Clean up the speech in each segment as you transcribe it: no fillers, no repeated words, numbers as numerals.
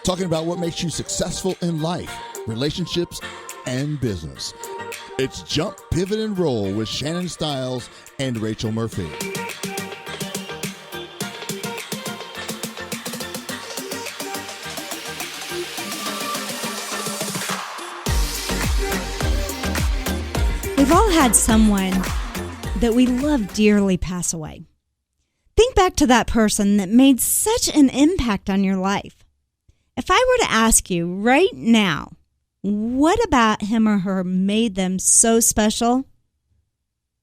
talking about what makes you successful in life, relationships, and business. It's Jump, Pivot, and Roll with Shannon Stiles and Rachel Murphy. We've all had someone that we love dearly pass away. Think back to that person that made such an impact on your life. If I were to ask you right now, what about him or her made them so special?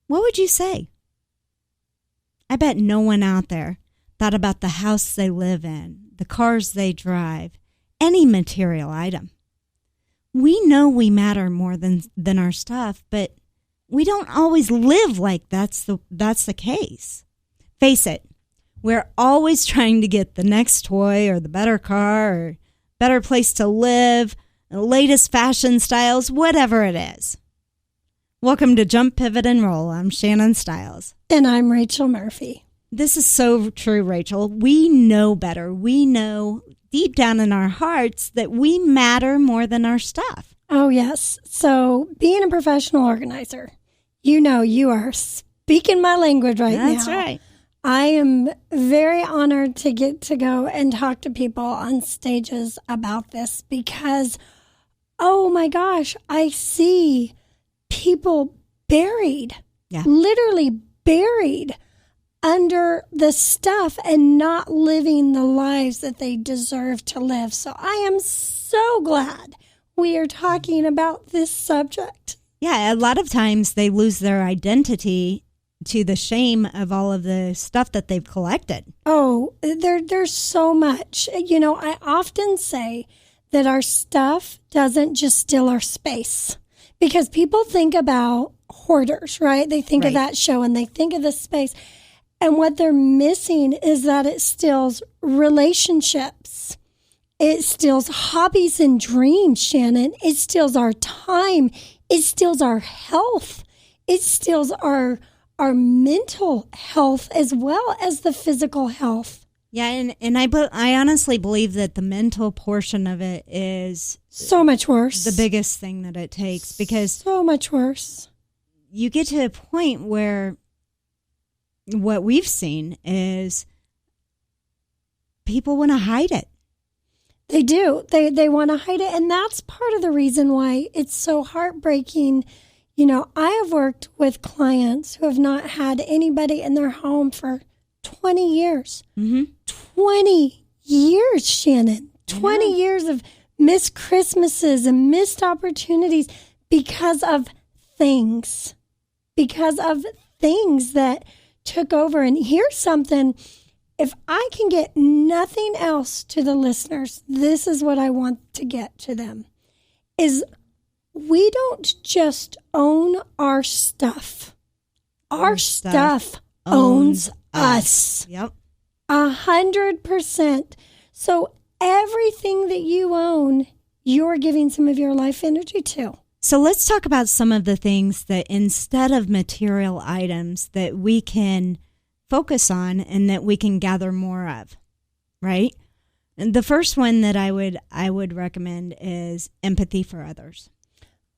What would you say? I bet no one out there thought about the house they live in, the cars they drive, any material item. We know we matter more than our stuff, but we don't always live like that's the case. Face it, we're always trying to get the next toy or the better car or better place to live, the latest fashion styles, whatever it is. Welcome to Jump, Pivot, and Roll. I'm Shannon Stiles. And I'm Rachel Murphy. This is so true, Rachel. We know better. We know deep down in our hearts that we matter more than our stuff. Oh, yes. So being a professional organizer, you know you are speaking my language right now. That's right. I am very honored to get to go and talk to people on stages about this because, oh my gosh, I see people buried, literally buried under the stuff and not living the lives that they deserve to live. So I am so glad we are talking about this subject. Yeah, a lot of times they lose their identity to the shame of all of the stuff that they've collected. Oh, there's so much. You know, I often say that our stuff doesn't just steal our space because people think about hoarders, right? They think of that show and they think of this space. And what they're missing is that it steals relationships. It steals hobbies and dreams, Shannon. It steals our time. It steals our health. It steals our mental health as well as the physical health. Yeah, and I honestly believe that the mental portion of it is so much worse. The biggest thing that it takes because so much worse. You get to a point where what we've seen is people want to hide it. They do. They want to hide it. And that's part of the reason why it's so heartbreaking. You know, I have worked with clients who have not had anybody in their home for 20 years. Mm-hmm. 20 years, Shannon. 20 years of missed Christmases and missed opportunities because of things. Because of things that took over. And here's something. If I can get nothing else to the listeners, this is what I want to get to them, is we don't just own our stuff. Our stuff owns us. Yep. 100%. So everything that you own, you're giving some of your life energy to. So let's talk about some of the things that instead of material items that we can focus on and that we can gather more of, right? And the first one that I would recommend is empathy for others.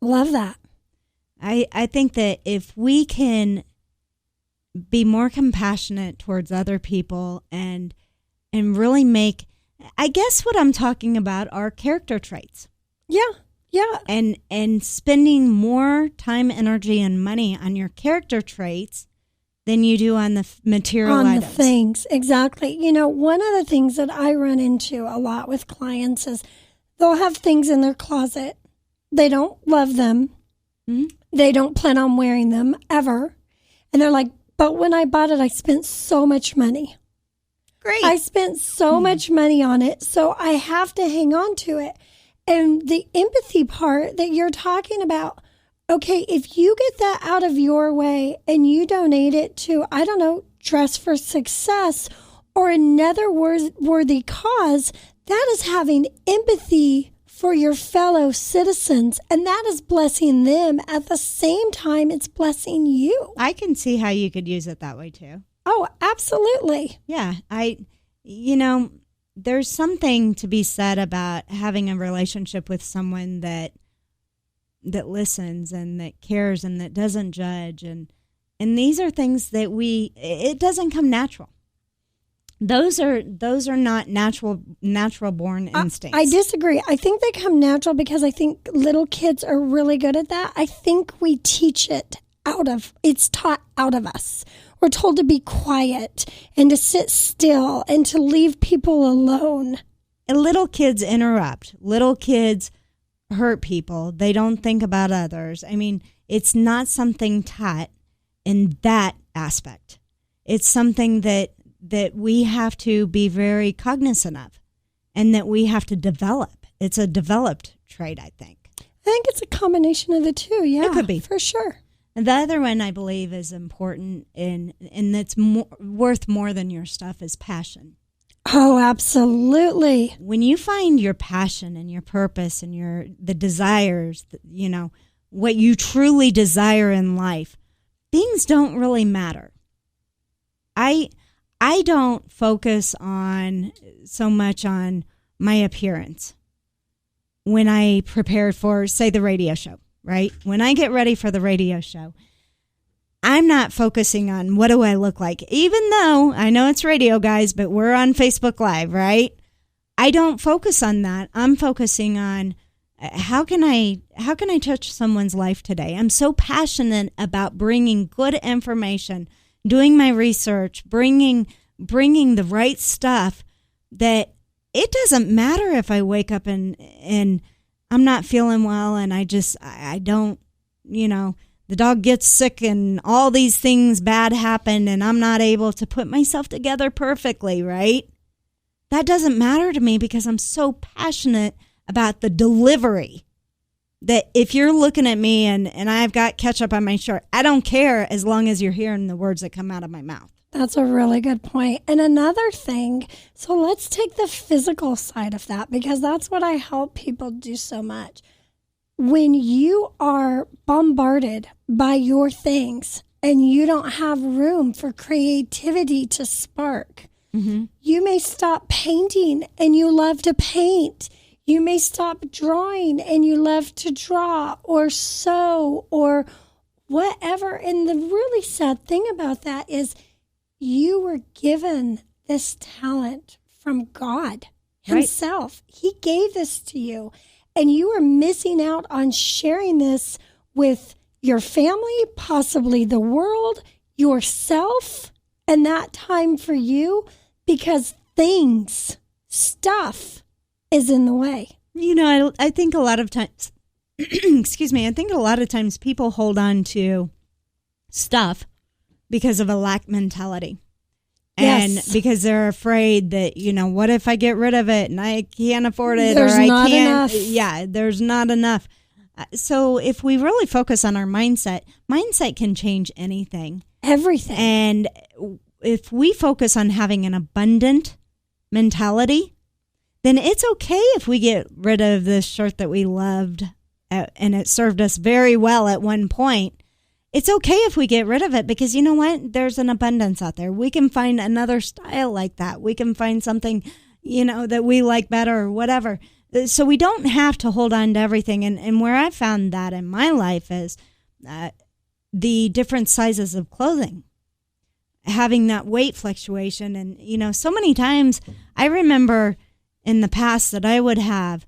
Love that. I think that if we can be more compassionate towards other people and really make, I guess what I'm talking about are character traits. Yeah. And spending more time, energy, and money on your character traits than you do on the material items. On the things, exactly. You know, one of the things that I run into a lot with clients is they'll have things in their closet. They don't love them. Mm-hmm. They don't plan on wearing them ever. And they're like, but when I bought it, I spent so much money. Great. I spent so much money on it, so I have to hang on to it. And the empathy part that you're talking about, okay, if you get that out of your way and you donate it to, I don't know, Dress for Success or another worthy cause, that is having empathy for your fellow citizens, and that is blessing them. At the same time, it's blessing you. I can see how you could use it that way too. Oh, absolutely. Yeah, there's something to be said about having a relationship with someone that listens and that cares and that doesn't judge. And these are things that it doesn't come natural. Those are not natural born instincts. I disagree. I think they come natural because I think little kids are really good at that. I think we teach it it's taught out of us. We're told to be quiet and to sit still and to leave people alone. And little kids interrupt. Little kids hurt people. They don't think about others. I mean, it's not something taught in that aspect. It's something that we have to be very cognizant of and that we have to develop. It's a developed trait, I think. I think it's a combination of the two. Yeah, it could be. For sure. And the other one I believe is important and that's worth more than your stuff is passion. Oh, absolutely. When you find your passion and your purpose and the desires, what you truly desire in life, things don't really matter. I don't focus so much on my appearance when I prepare for, say, the radio show, right? When I get ready for the radio show, I'm not focusing on what do I look like, even though I know it's radio, guys, but we're on Facebook Live, right? I don't focus on that. I'm focusing on how can I touch someone's life today? I'm so passionate about bringing good information, doing my research, bringing the right stuff that it doesn't matter if I wake up and I'm not feeling well and I don't, the dog gets sick and all these things bad happen and I'm not able to put myself together perfectly, right? That doesn't matter to me because I'm so passionate about the delivery that if you're looking at me and I've got ketchup on my shirt, I don't care as long as you're hearing the words that come out of my mouth. That's a really good point. And another thing, so let's take the physical side of that because that's what I help people do so much. When you are bombarded by your things and you don't have room for creativity to spark, you may stop painting and you love to paint. You may stop drawing and you love to draw or sew or whatever. And the really sad thing about that is you were given this talent from God himself. Right. He gave this to you. And you are missing out on sharing this with your family, possibly the world, yourself, and that time for you because stuff is in the way. I think a lot of times, excuse me, I think a lot of times people hold on to stuff because of a lack mentality. And because they're afraid that, what if I get rid of it and I can't afford it there's or I not can't. Enough. Yeah, there's not enough. So if we really focus on our mindset can change anything. Everything. And if we focus on having an abundant mentality, then it's okay if we get rid of this shirt that we loved and it served us very well at one point. It's okay if we get rid of it because you know what? There's an abundance out there. We can find another style like that. We can find something, that we like better or whatever. So we don't have to hold on to everything. And where I found that in my life is the different sizes of clothing, having that weight fluctuation. And, so many times I remember in the past that I would have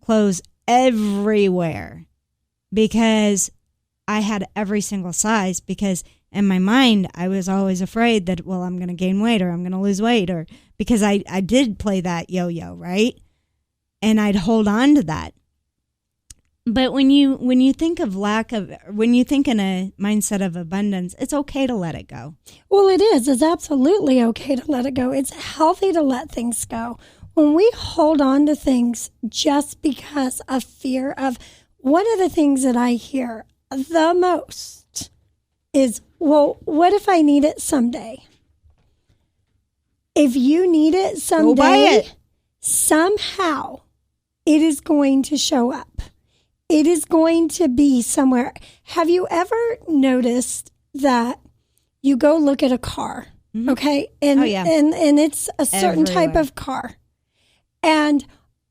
clothes everywhere because I had every single size because in my mind, I was always afraid that, well, I'm going to gain weight or I'm going to lose weight or because I did play that yo-yo, right? And I'd hold on to that. But when you think of when you think in a mindset of abundance, it's okay to let it go. Well, it is. It's absolutely okay to let it go. It's healthy to let things go. When we hold on to things just because of fear of one of the things that I hear the most is, well, what if I need it someday? If you need it someday, go buy it. Somehow it is going to show up. It is going to be somewhere. Have you ever noticed that you go look at a car, okay? And, and it's a certain type of car. And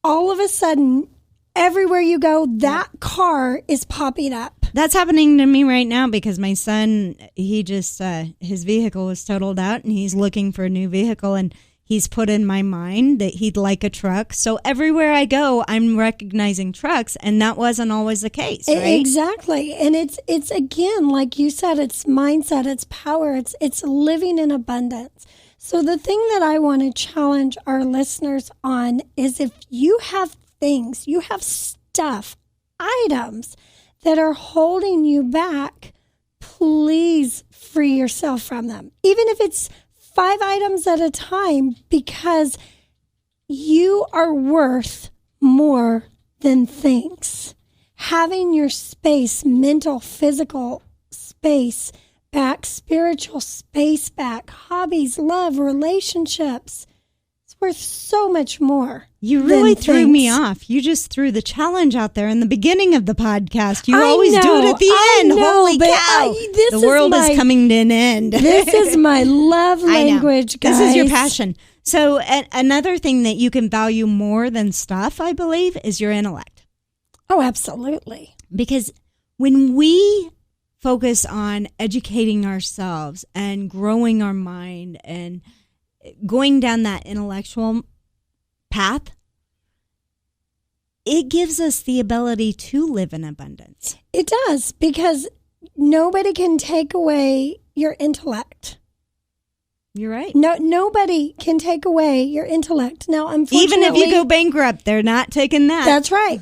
all of a sudden, everywhere you go, that car is popping up. That's happening to me right now because my son, he just, his vehicle was totaled out and he's looking for a new vehicle, and he's put in my mind that he'd like a truck. So everywhere I go, I'm recognizing trucks, and that wasn't always the case, right? Exactly. And it's again, like you said, it's mindset, it's power, it's living in abundance. So the thing that I want to challenge our listeners on is, if you have things, you have stuff, items that are holding you back, please free yourself from them. Even if it's 5 items at a time, because you are worth more than things. Having your space, mental, physical space back, spiritual space back, hobbies, love, relationships, it's worth so much more. You really threw me off. You just threw the challenge out there in the beginning of the podcast. You always do it at the end. Holy cow. The world is coming to an end. This is my love language, guys. This is your passion. So another thing that you can value more than stuff, I believe, is your intellect. Oh, absolutely. Because when we focus on educating ourselves and growing our mind and going down that intellectual path, it gives us the ability to live in abundance. It does, because nobody can take away your intellect. You're right. No, nobody can take away your intellect. Now, unfortunately, even if you go bankrupt, they're not taking that. That's right.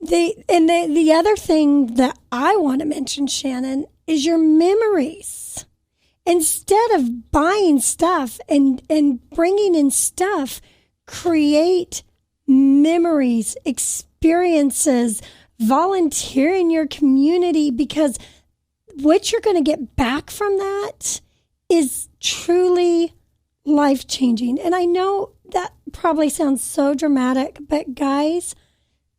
The other thing that I want to mention, Shannon, is your memories. Instead of buying stuff and bringing in stuff, create memories, experiences, volunteer in your community, because what you're going to get back from that is truly life-changing. And I know that probably sounds so dramatic, but guys,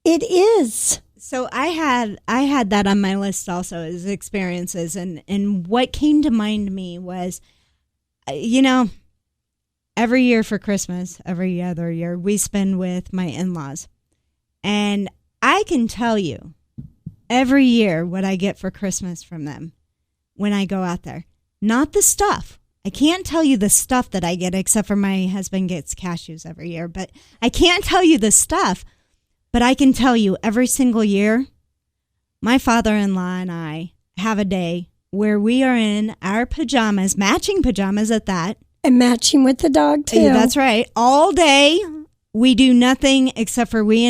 it is. So I had that on my list also as experiences, and what came to mind to me was, every year for Christmas, every other year, we spend with my in-laws. And I can tell you every year what I get for Christmas from them when I go out there. Not the stuff. I can't tell you the stuff that I get, except for my husband gets cashews every year. But I can't tell you the stuff. But I can tell you every single year, my father-in-law and I have a day where we are in our pajamas, matching pajamas at that. And matching with the dog, too. Yeah, that's right. All day, we do nothing except for we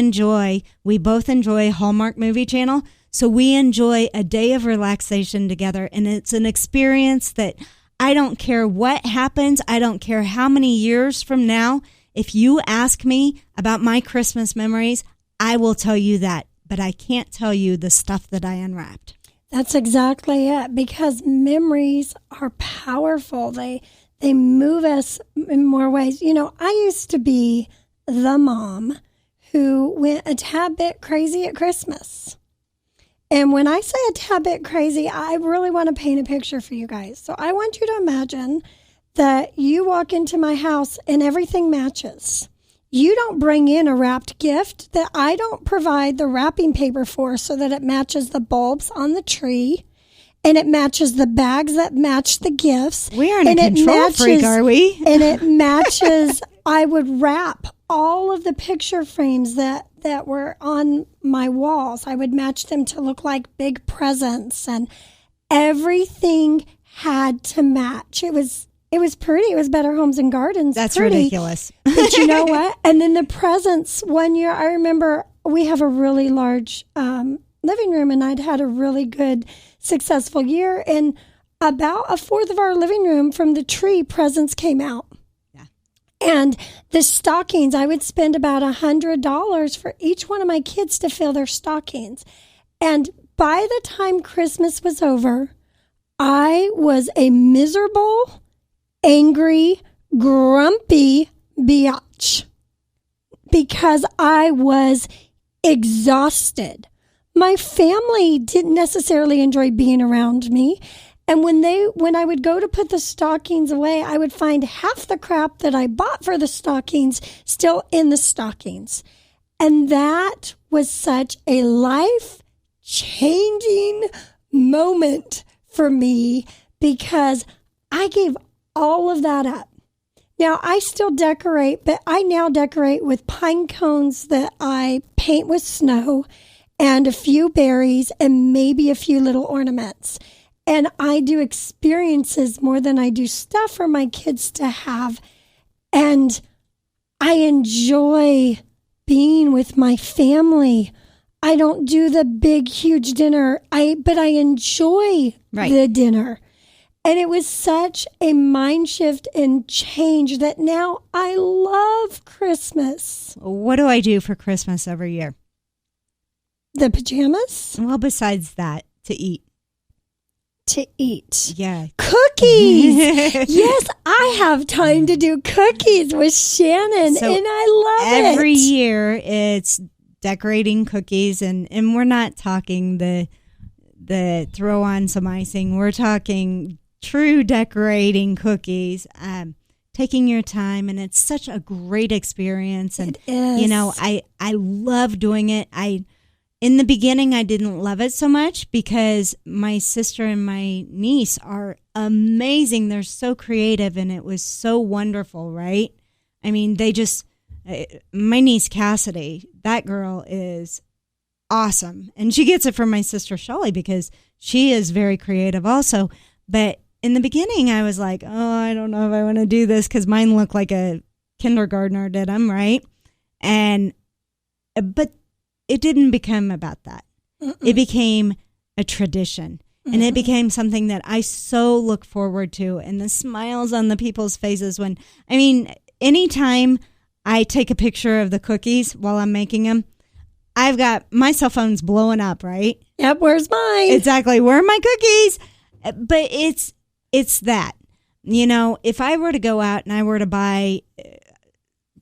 both enjoy Hallmark Movie Channel. So we enjoy a day of relaxation together. And it's an experience that I don't care what happens. I don't care how many years from now. If you ask me about my Christmas memories, I will tell you that. But I can't tell you the stuff that I unwrapped. That's exactly it. Because memories are powerful. They move us in more ways. I used to be the mom who went a tad bit crazy at Christmas. And when I say a tad bit crazy, I really want to paint a picture for you guys. So I want you to imagine that you walk into my house and everything matches. You don't bring in a wrapped gift that I don't provide the wrapping paper for so that it matches the bulbs on the tree. And it matches the bags that match the gifts. We aren't a control freak, are we? And it matches, I would wrap all of the picture frames that were on my walls. I would match them to look like big presents. And everything had to match. It was pretty. It was Better Homes and Gardens. That's pretty. Ridiculous. But you know what? And then the presents, one year, I remember we have a really large living room, and I'd had a really good, successful year. And about a fourth of our living room from the tree, presents came out. Yeah. And the stockings, I would spend about $100 for each one of my kids to fill their stockings. And by the time Christmas was over, I was a miserable, angry, grumpy biatch because I was exhausted. My family didn't necessarily enjoy being around me. And when I would go to put the stockings away, I would find half the crap that I bought for the stockings still in the stockings. And that was such a life-changing moment for me because I gave all of that up. Now, I still decorate, but I now decorate with pine cones that I paint with snow and a few berries and maybe a few little ornaments. And I do experiences more than I do stuff for my kids to have. And I enjoy being with my family. I don't do the big, huge dinner, but I enjoy the dinner. And it was such a mind shift and change that now I love Christmas. What do I do for Christmas every year? The pajamas? Well, besides that, to eat. To eat. Yeah. Cookies. Yes, I have time to do cookies with Shannon, So and I love it. Every year it's decorating cookies, and we're not talking the throw on some icing. We're talking true decorating cookies, taking your time, and it's such a great experience. And it is. you know, I love doing it. In the beginning, I didn't love it so much because my sister and my niece are amazing. They're so creative, and it was so wonderful, right? I mean, my niece Cassidy, that girl is awesome. And she gets it from my sister Shelley because she is very creative also. But in the beginning, I was like, oh, I don't know if I want to do this because mine looked like a kindergartner did them, right? But it didn't become about that. It became a tradition. And it became something that I so look forward to. And the smiles on the people's faces anytime I take a picture of the cookies while I'm making them, I've got my cell phone's blowing up, right? Yep, where's mine? Exactly. Where are my cookies? But it's that. You know, if I were to go out and I were to buy,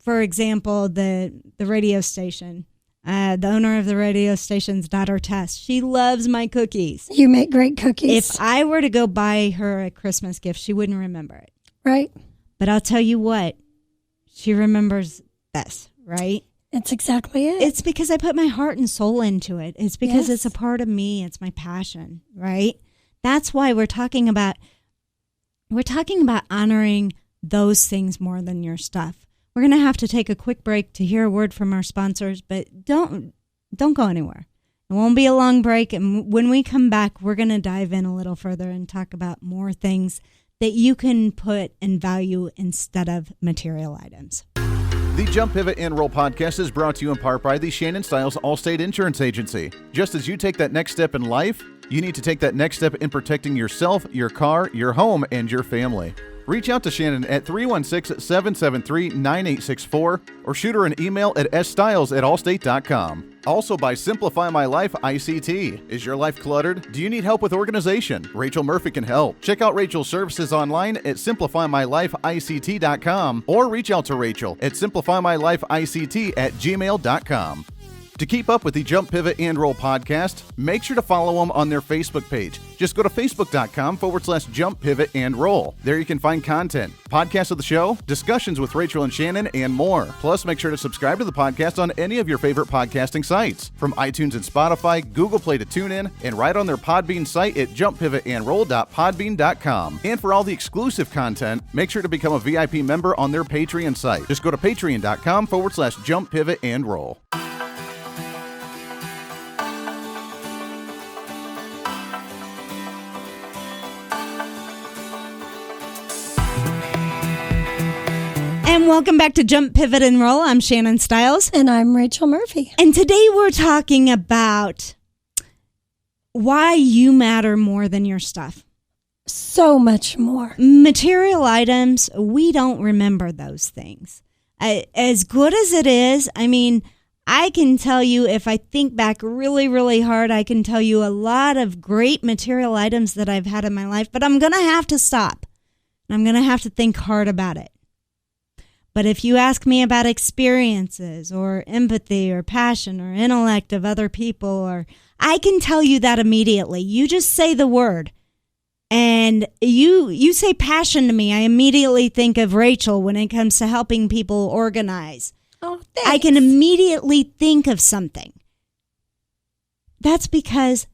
for example, the radio station, the owner of the radio station's daughter, Tess, she loves my cookies. You make great cookies. If I were to go buy her a Christmas gift, she wouldn't remember it. Right. But I'll tell you what, she remembers this, right? It's exactly it. It's because I put my heart and soul into it. It's because Yes. it's a part of me. It's my passion, right? That's why we're talking about honoring those things more than your stuff. We're going to have to take a quick break to hear a word from our sponsors, but don't go anywhere. It won't be a long break, and when we come back, we're going to dive in a little further and talk about more things that you can put in value instead of material items. The Jump, Pivot, and Roll podcast is brought to you in part by the Shannon Styles Allstate Insurance Agency. Just as you take that next step in life, you need to take that next step in protecting yourself, your car, your home, and your family. Reach out to Shannon at 316-773-9864 or shoot her an email at sstyles@allstate.com. Also by Simplify My Life ICT. Is your life cluttered? Do you need help with organization? Rachel Murphy can help. Check out Rachel's services online at simplifymylifeict.com or reach out to Rachel at simplifymylifeict@gmail.com. To keep up with the Jump, Pivot, and Roll podcast, make sure to follow them on their Facebook page. Just go to facebook.com/Jump, Pivot, and Roll. There you can find content, podcasts of the show, discussions with Rachel and Shannon, and more. Plus, make sure to subscribe to the podcast on any of your favorite podcasting sites, from iTunes and Spotify, Google Play to TuneIn, and right on their Podbean site at jumppivotandroll.podbean.com. And for all the exclusive content, make sure to become a VIP member on their Patreon site. Just go to patreon.com/Jump, Pivot, and Roll. And welcome back to Jump, Pivot, and Roll. I'm Shannon Styles. And I'm Rachel Murphy. And today we're talking about why you matter more than your stuff. So much more. Material items, we don't remember those things. As good as it is, I mean, I can tell you, if I think back really, really hard, I can tell you a lot of great material items that I've had in my life, but I'm going to have to stop. I'm going to have to think hard about it. But if you ask me about experiences or empathy or passion or intellect of other people, or I can tell you that immediately. You just say the word And you say passion to me, I immediately think of Rachel when it comes to helping people organize. Oh, thanks. I can immediately think of something. That's because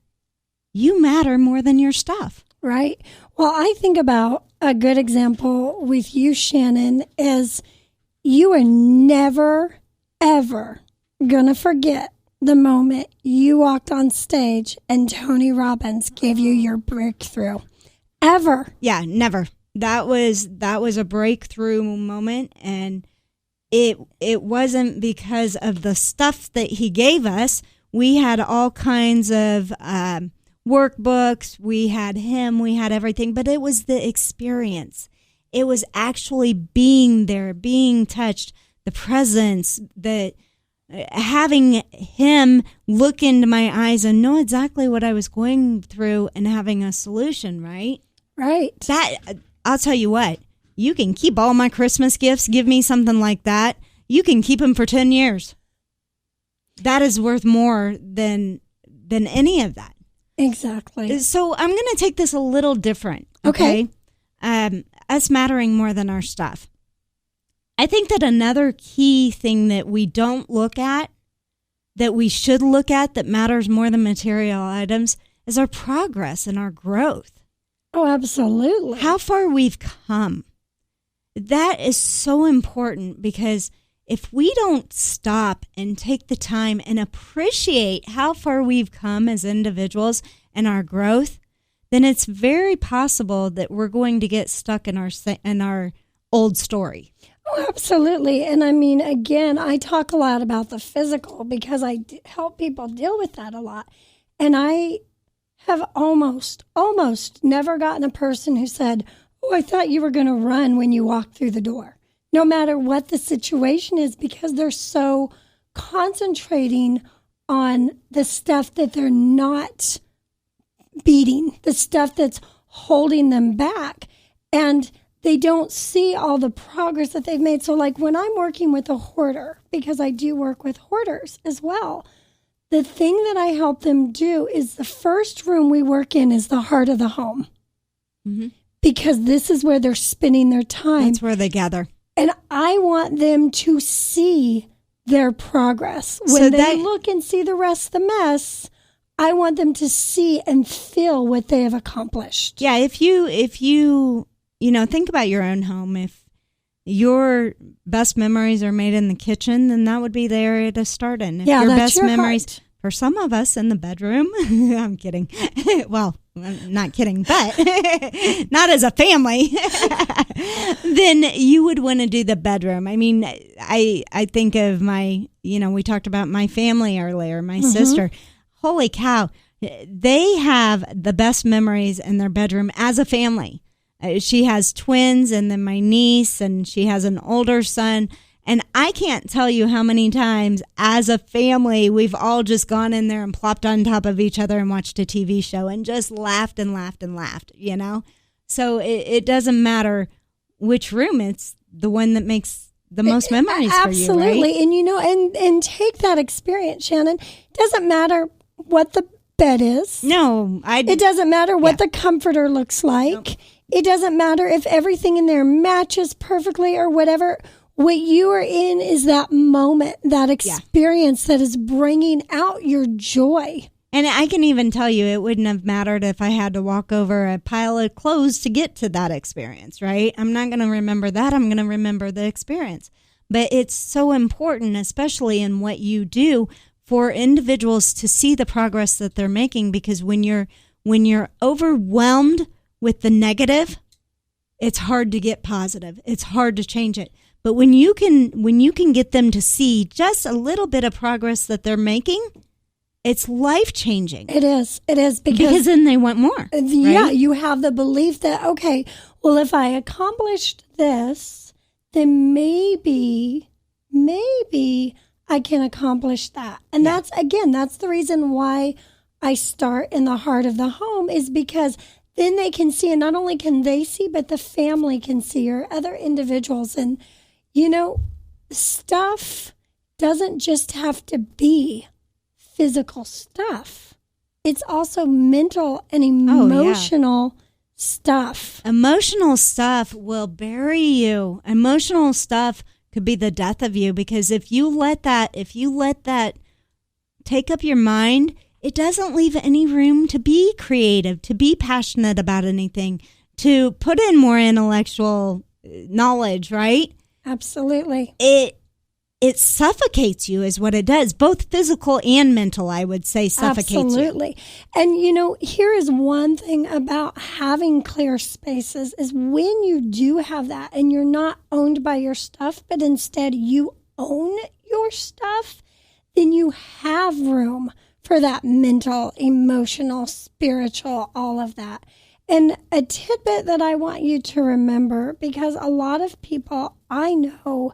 you matter more than your stuff. Right. Well, I think about a good example with you, Shannon, is you are never, ever going to forget the moment you walked on stage and Tony Robbins gave you your breakthrough. Ever. Yeah, never. That was a breakthrough moment, and it wasn't because of the stuff that he gave us. We had all kinds of workbooks. We had him. We had everything, but it was the experience. It was actually being there, being touched, the presence, the having him look into my eyes and know exactly what I was going through and having a solution, right? Right. That, I'll tell you what, you can keep all my Christmas gifts, give me something like that. You can keep them for 10 years. That is worth more than any of that. Exactly. So I'm going to take this a little different. Okay. Us mattering more than our stuff. I think that another key thing that we don't look at, that we should look at, that matters more than material items, is our progress and our growth. Oh, absolutely. How far we've come. That is so important, because if we don't stop and take the time and appreciate how far we've come as individuals and our growth, then it's very possible that we're going to get stuck in our old story. Oh, absolutely. And I mean, again, I talk a lot about the physical because I help people deal with that a lot. And I have almost never gotten a person who said, "Oh, I thought you were going to run when you walked through the door," no matter what the situation is, because they're so concentrating on the stuff that they're not beating, the stuff that's holding them back. And they don't see all the progress that they've made. So like when I'm working with a hoarder, because I do work with hoarders as well, the thing that I help them do is the first room we work in is the heart of the home. Mm-hmm. Because this is where they're spending their time. That's where they gather. And I want them to see their progress. When they look and see the rest of the mess, I want them to see and feel what they have accomplished. Yeah, if you think about your own home. If your best memories are made in the kitchen, then that would be the area to start in. If your best memories, heart. For some of us, in the bedroom, I'm kidding. Well, I'm not kidding, but not as a family. Then you would want to do the bedroom. I mean, I think of my, we talked about my family earlier, my sister. Holy cow. They have the best memories in their bedroom as a family. She has twins, and then my niece, and she has an older son. And I can't tell you how many times as a family we've all just gone in there and plopped on top of each other and watched a TV show and just laughed and laughed and laughed, So it doesn't matter which room, it's the one that makes the most memories for you, right? Absolutely. And take that experience, Shannon. It doesn't matter what the bed is. No. It doesn't matter what the comforter looks like. Nope. It doesn't matter if everything in there matches perfectly or whatever. What you are in is that moment, that experience that is bringing out your joy. And I can even tell you it wouldn't have mattered if I had to walk over a pile of clothes to get to that experience, right? I'm not going to remember that. I'm going to remember the experience. But it's so important, especially in what you do, for individuals to see the progress that they're making, because when you're overwhelmed with the negative, it's hard to get positive. It's hard to change it. But when you can get them to see just a little bit of progress that they're making, it's life-changing. It is because then they want more. Right? Yeah, you have the belief that, okay, well, if I accomplished this, then maybe I can accomplish that. And that's the reason why I start in the heart of the home, is because then they can see, and not only can they see, but the family can see, or other individuals. And, stuff doesn't just have to be physical stuff. It's also mental and emotional stuff. Emotional stuff will bury you. Emotional stuff could be the death of you, because if you let that take up your mind, it doesn't leave any room to be creative, to be passionate about anything, to put in more intellectual knowledge, right? Absolutely. It suffocates you is what it does. Both physical and mental, I would say, suffocates you. Absolutely. And, here is one thing about having clear spaces is when you do have that and you're not owned by your stuff, but instead you own your stuff, then you have room for that mental, emotional, spiritual, all of that. And a tidbit that I want you to remember, because a lot of people I know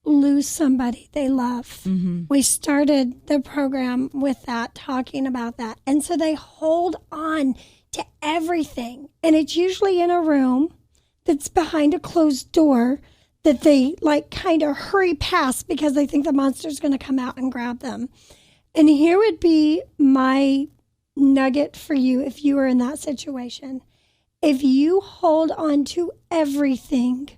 lose somebody they love. Mm-hmm. We started the program with that, talking about that. And so they hold on to everything. And it's usually in a room that's behind a closed door that they kind of hurry past because they think the monster's going to come out and grab them. And here would be my nugget for you if you were in that situation. If you hold on to everything,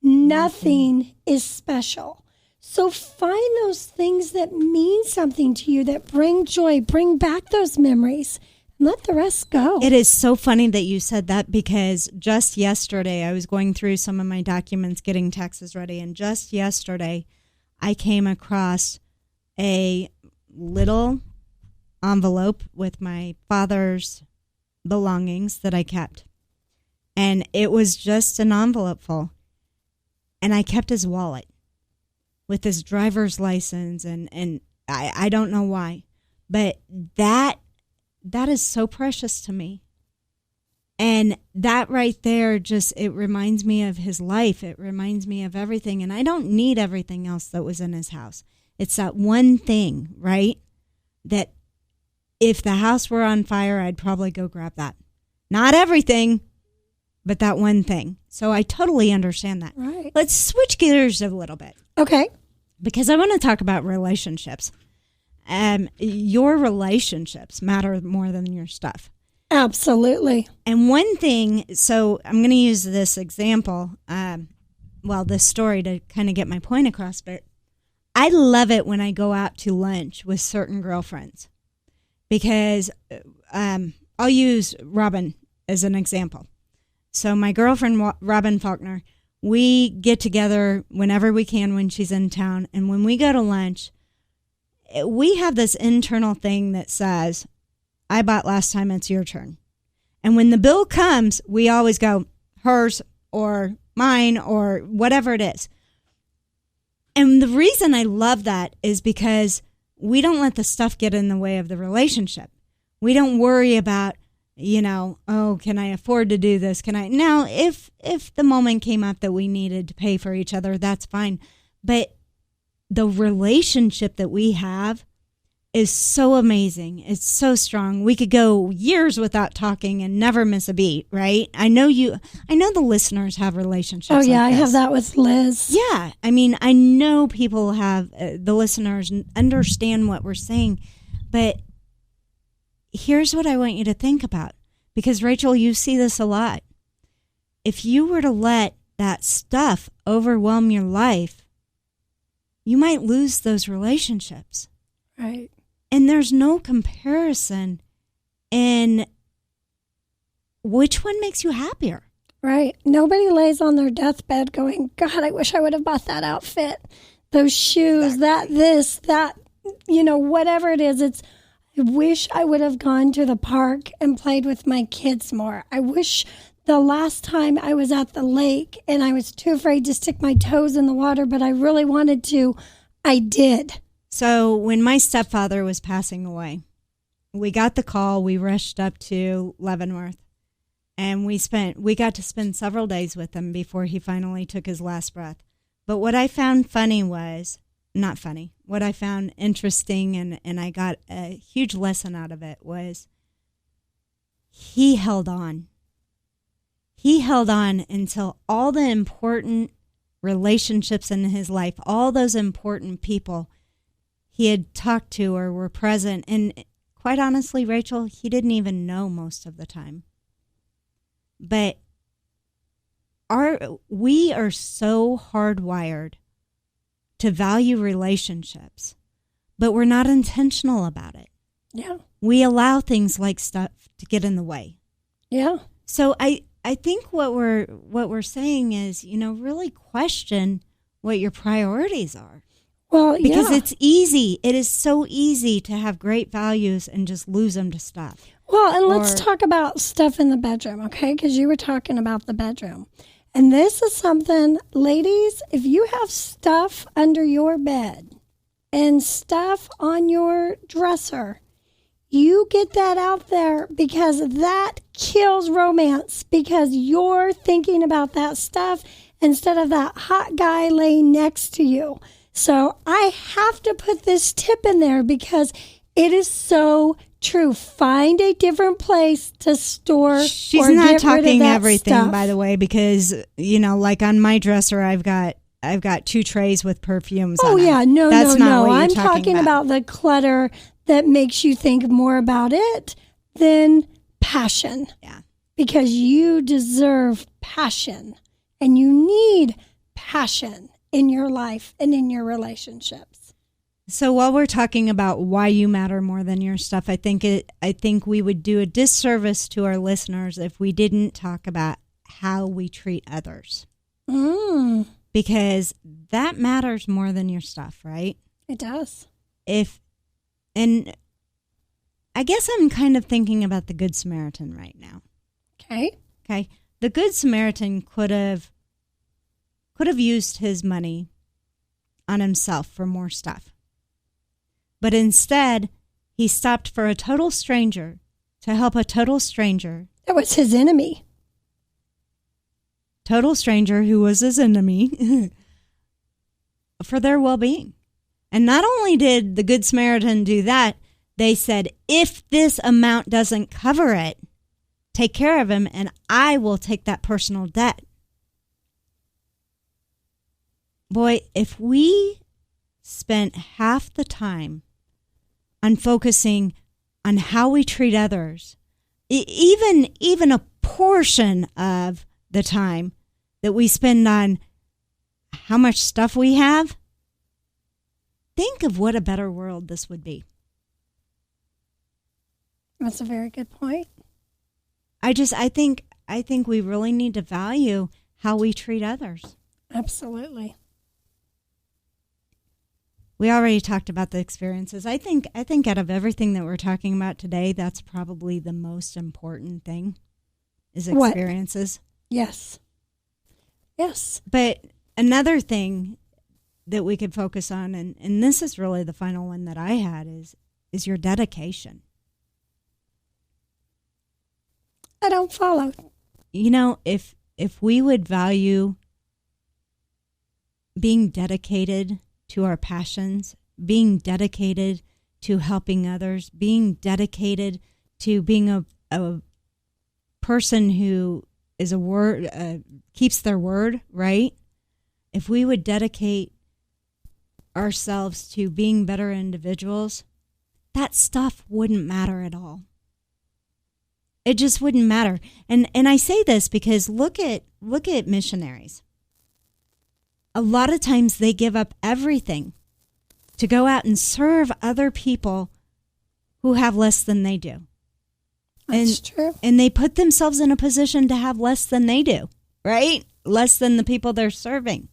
nothing is special. So find those things that mean something to you, that bring joy, bring back those memories, and let the rest go. It is so funny that you said that, because just yesterday I was going through some of my documents, getting taxes ready, and just yesterday I came across a little envelope with my father's belongings that I kept. And it was just an envelope full. And I kept his wallet with his driver's license, and I don't know why, but that is so precious to me. And that right there, it reminds me of his life. It reminds me of everything. And I don't need everything else that was in his house. It's that one thing, right? That if the house were on fire, I'd probably go grab that. Not everything, but that one thing. So I totally understand that. Right. Let's switch gears a little bit. Okay. Because I want to talk about relationships. Your relationships matter more than your stuff. Absolutely. And one thing, so I'm going to use this example, this story to kind of get my point across, but I love it when I go out to lunch with certain girlfriends, because I'll use Robin as an example. So my girlfriend, Robin Faulkner, we get together whenever we can when she's in town. And when we go to lunch, we have this internal thing that says, I bought last time, it's your turn. And when the bill comes, we always go, hers or mine or whatever it is. And the reason I love that is because we don't let the stuff get in the way of the relationship. We don't worry about, can I afford to do this? Now, if the moment came up that we needed to pay for each other, that's fine. But the relationship that we have is so amazing. It's so strong. We could go years without talking and never miss a beat, right? I know the listeners have relationships. Oh, yeah, like I this. have that with Liz. Yeah. I mean, I know people have, the listeners understand what we're saying, but here's what I want you to think about, because Rachel, you see this a lot. If you were to let that stuff overwhelm your life, you might lose those relationships. Right. And there's no comparison in which one makes you happier. Right. Nobody lays on their deathbed going, God, I wish I would have bought that outfit, those shoes, that, whatever it is. It's, I wish I would have gone to the park and played with my kids more. I wish the last time I was at the lake and I was too afraid to stick my toes in the water, but I really wanted to, I did. So when my stepfather was passing away, we got the call, we rushed up to Leavenworth, and we got to spend several days with him before he finally took his last breath. But what I found what I found interesting and I got a huge lesson out of it was he held on. He held on until all the important relationships in his life, all those important people he had talked to or were present. And quite honestly, Rachel, he didn't even know most of the time. But we are so hardwired to value relationships, but we're not intentional about it. Yeah. We allow things like stuff to get in the way. Yeah. So I think what we're saying is, really question what your priorities are. Well, because yeah. it's easy. It is so easy to have great values and just lose them to stuff. Well, and let's talk about stuff in the bedroom, okay? Because you were talking about the bedroom. And this is something, ladies, if you have stuff under your bed and stuff on your dresser, you get that out there, because that kills romance, because you're thinking about that stuff instead of that hot guy laying next to you. So I have to put this tip in there because it is so true. Find a different place to store. She's or not get rid talking of that everything, stuff. by the way, because like on my dresser, I've got 2 trays with perfumes. Oh on yeah, them. no, That's no, not no. what you're I'm talking about the clutter that makes you think more about it than passion. Yeah, because you deserve passion, and you need passion in your life and in your relationships. So while we're talking about why you matter more than your stuff, I think we would do a disservice to our listeners if we didn't talk about how we treat others. Because that matters more than your stuff, right? It does. And I guess I'm kind of thinking about the Good Samaritan right now. Okay. The Good Samaritan could have used his money on himself for more stuff. But instead, he stopped for a total stranger to help a total stranger. That was his enemy. Total stranger who was his enemy for their well-being. And not only did the Good Samaritan do that, they said, if this amount doesn't cover it, take care of him and I will take that personal debt. Boy, if we spent half the time on focusing on how we treat others, even a portion of the time that we spend on how much stuff we have, think of what a better world this would be. That's a very good point. I think we really need to value how we treat others. Absolutely. We already talked about the experiences. I think out of everything that we're talking about today, that's probably the most important thing is experiences. Yes. Yes. But another thing that we could focus on, and this is really the final one that I had, is your dedication. I don't follow. If we would value being dedicated to our passions, being dedicated to helping others, being dedicated to being a person who is keeps their word, right? If we would dedicate ourselves to being better individuals, that stuff wouldn't matter at all. It just wouldn't matter. And I say this because look at missionaries. A lot of times they give up everything to go out and serve other people who have less than they do. That's true. And they put themselves in a position to have less than they do, right? Less than the people they're serving.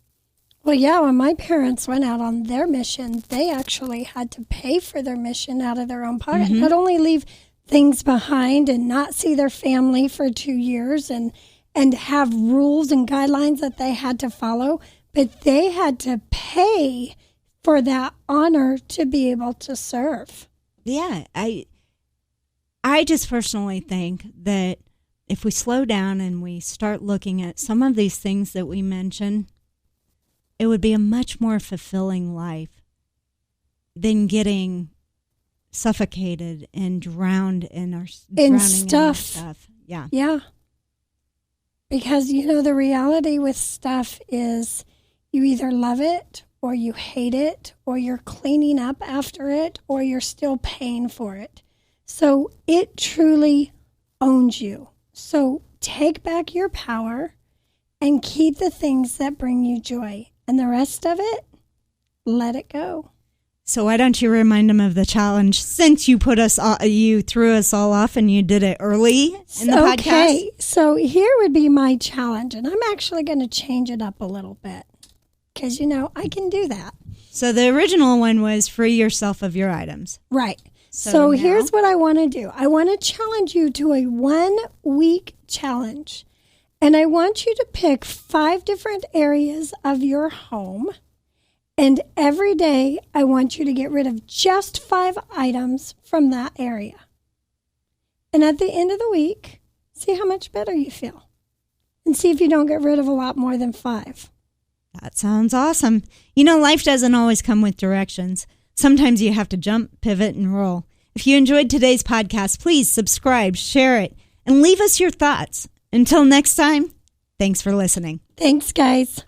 Well, yeah, when my parents went out on their mission, they actually had to pay for their mission out of their own pocket. Mm-hmm. Not only leave things behind and not see their family for 2 years and have rules and guidelines that they had to follow, but they had to pay for that honor to be able to serve. Yeah, I just personally think that if we slow down and we start looking at some of these things that we mentioned, it would be a much more fulfilling life than getting suffocated and drowned in stuff. Yeah. Yeah. Because, the reality with stuff is you either love it or you hate it or you're cleaning up after it or you're still paying for it. So it truly owns you. So take back your power and keep the things that bring you joy. And the rest of it, let it go. So why don't you remind them of the challenge since you you threw us all off and you did it early in the podcast? Okay, so here would be my challenge, and I'm actually going to change it up a little bit because, I can do that. So the original one was free yourself of your items. Right. So here's what I want to do. I want to challenge you to a 1-week challenge, and I want you to pick 5 different areas of your home. And every day, I want you to get rid of just 5 items from that area. And at the end of the week, see how much better you feel. And see if you don't get rid of a lot more than 5. That sounds awesome. Life doesn't always come with directions. Sometimes you have to jump, pivot, and roll. If you enjoyed today's podcast, please subscribe, share it, and leave us your thoughts. Until next time, thanks for listening. Thanks, guys.